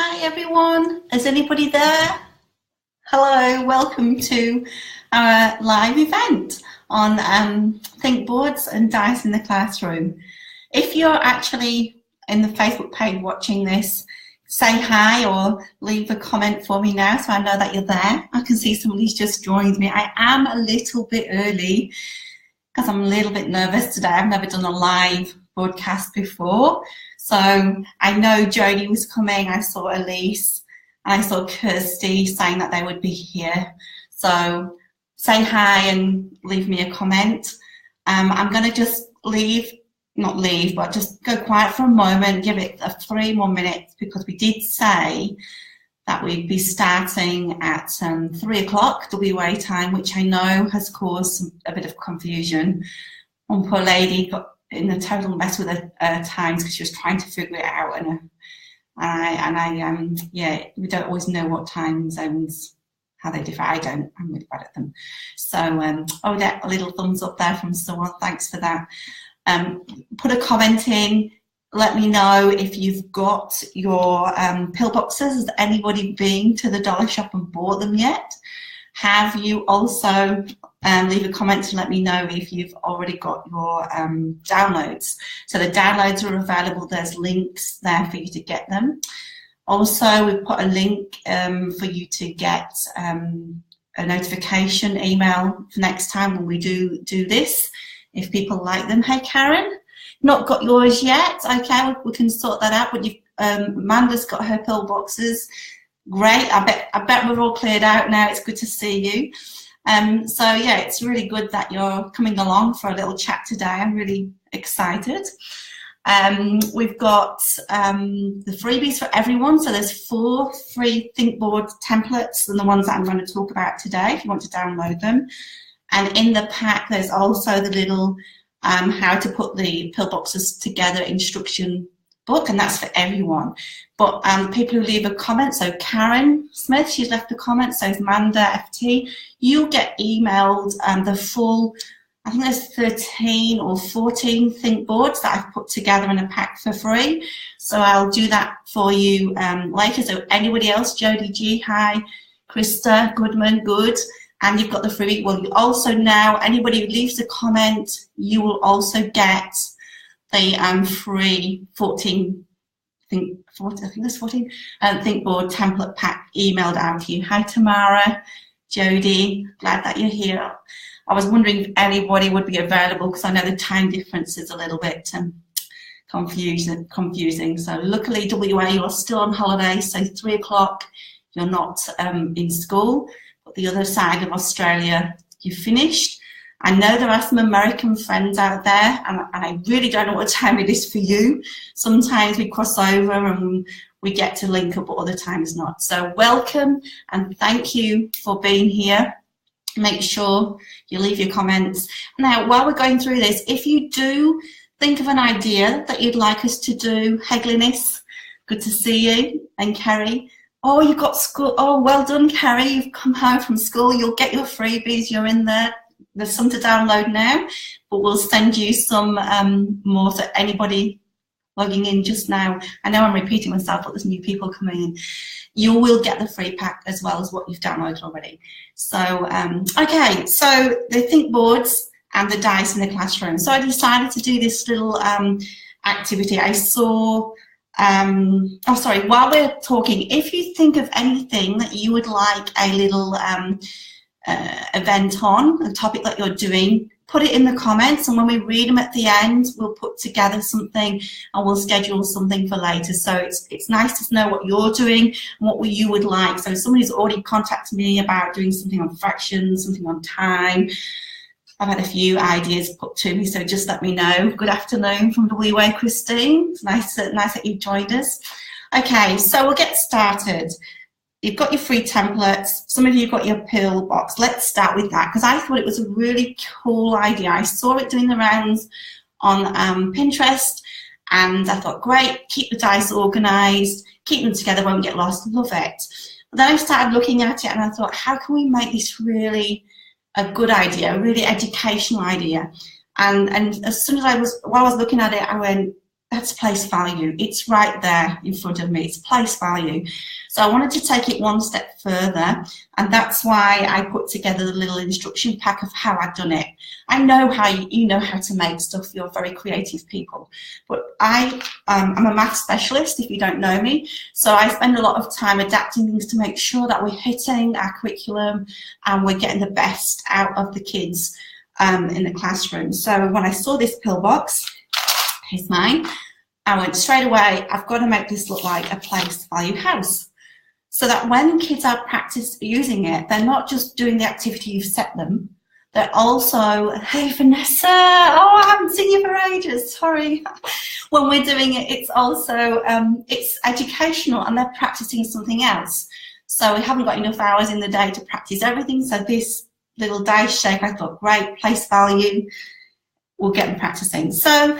Hi everyone, is anybody there? Hello, welcome to our live event on Think Boards and Dice in the Classroom. If you're actually in the Facebook page watching this, say hi or leave a comment for me now so I know that you're there. I can see somebody's just joined me. I am a little bit early because I'm a little bit nervous today. I've never done a live broadcast before. So I know Jodie was coming, I saw Elise, and I saw Kirsty saying that they would be here. So say hi and leave me a comment. I'm going to just but just go quiet for a moment, give it 3 more minutes, because we did say that we'd be starting at 3 o'clock WA time, which I know has caused a bit of confusion. One poor lady got in a total mess with her times because she was trying to figure it out, we don't always know what time zones, how they differ. I'm really bad at them. So a little thumbs up there from someone, thanks for that. Put a comment in, let me know if you've got your pillboxes. Has anybody been to the dollar shop and bought them yet? Have you also leave a comment to let me know if you've already got your downloads. So the downloads are available. There's links there for you to get them. Also, we've put a link for you to get a notification email for next time when we do this, if people like them. Hey, Karen, not got yours yet? Okay, we can sort that out. But Amanda's got her pillboxes. Great. I bet we're all cleared out now. It's good to see you. So yeah, it's really good that you're coming along for a little chat today. I'm really excited. We've got the freebies for everyone. So there's 4 free ThinkBoard templates and the ones that I'm going to talk about today if you want to download them. And in the pack there's also the little how to put the pillboxes together instruction book, and that's for everyone. But people who leave a comment, so Karen Smith, she's left a comment, so is Amanda FT, you'll get emailed the full, I think there's 13 or 14 think boards that I've put together in a pack for free. So I'll do that for you later. So anybody else, Jodie G, hi, Krista Goodman, good. And you've got the free, well, you also now, anybody who leaves a comment, you will also get the free 14, I think there's 14 ThinkBoard template pack emailed out to you. Hi Tamara, Jodie, glad that you're here. I was wondering if anybody would be available because I know the time difference is a little bit confusing. So luckily WA, you're still on holiday, so 3 o'clock you're not in school, but the other side of Australia you've finished. I know there are some American friends out there, and I really don't know what time it is for you. Sometimes we cross over and we get to link up, but other times not. So welcome and thank you for being here. Make sure you leave your comments. Now, while we're going through this, if you do think of an idea that you'd like us to do, hey Glynis, good to see you, and Kerry. Oh, you've got school. Oh, well done, Kerry. You've come home from school. You'll get your freebies. You're in there. There's some to download now, but we'll send you some more to anybody logging in just now. I know I'm repeating myself, but there's new people coming in. You will get the free pack as well as what you've downloaded already. So, okay, so the think boards and the dice in the classroom. So I decided to do this little activity. I saw, while we're talking, if you think of anything that you would like a little event on, a topic that you're doing, put it in the comments, and when we read them at the end, we'll put together something and we'll schedule something for later. So it's nice to know what you're doing and what you would like. So somebody's already contacted me about doing something on fractions, something on time. I've had a few ideas put to me, so just let me know. Good afternoon from WA, Christine. It's nice that you've joined us. Okay, so we'll get started. You've got your free templates. Some of you got your pill box. Let's start with that because I thought it was a really cool idea. I saw it doing the rounds on Pinterest and I thought, great, keep the dice organized, keep them together, won't get lost, love it. But then I started looking at it and I thought, how can we make this really a good idea, a really educational idea? And as soon as while I was looking at it, I went, that's place value. It's right there in front of me. It's place value. So I wanted to take it one step further, and that's why I put together the little instruction pack of how I've done it. I know how you know how to make stuff. You're very creative people, but I'm a math specialist, if you don't know me. So I spend a lot of time adapting things to make sure that we're hitting our curriculum and we're getting the best out of the kids in the classroom. So when I saw this pillbox, here's mine, I went straight away, I've got to make this look like a place value house, so that when kids are practice using it, they're not just doing the activity you've set them, they're also, hey Vanessa, oh I haven't seen you for ages, sorry. When we're doing it, it's also, it's educational and they're practicing something else. So we haven't got enough hours in the day to practice everything, so this little dice shape, I thought, great, place value, we'll get them practicing. So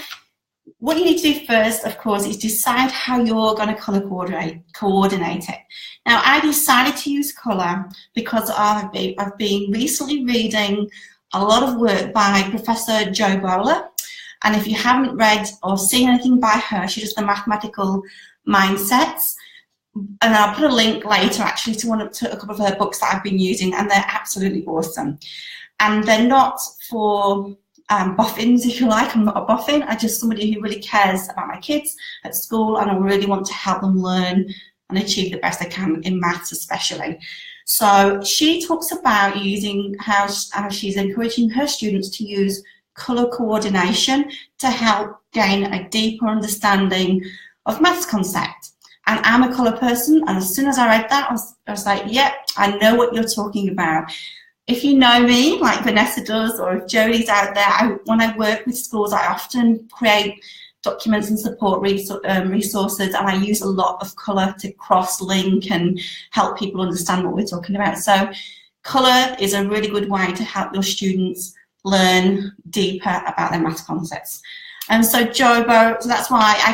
what you need to do first, of course, is decide how you're going to colour coordinate it. Now, I decided to use colour because I've been recently reading a lot of work by Professor Jo Boaler, and if you haven't read or seen anything by her, she does the mathematical mindsets, and I'll put a link later actually to a couple of her books that I've been using, and they're absolutely awesome. And they're not for boffins, if you like. I'm not a boffin. I'm just somebody who really cares about my kids at school, and I really want to help them learn and achieve the best they can in maths especially. So she talks about using how she's encouraging her students to use colour coordination to help gain a deeper understanding of maths concept. And I'm a colour person, and as soon as I read that, I was like, yep, I know what you're talking about. If you know me, like Vanessa does, or if Jodie's out there, when I work with schools, I often create documents and support resources, and I use a lot of colour to cross-link and help people understand what we're talking about. So colour is a really good way to help your students learn deeper about their maths concepts. And so so that's why I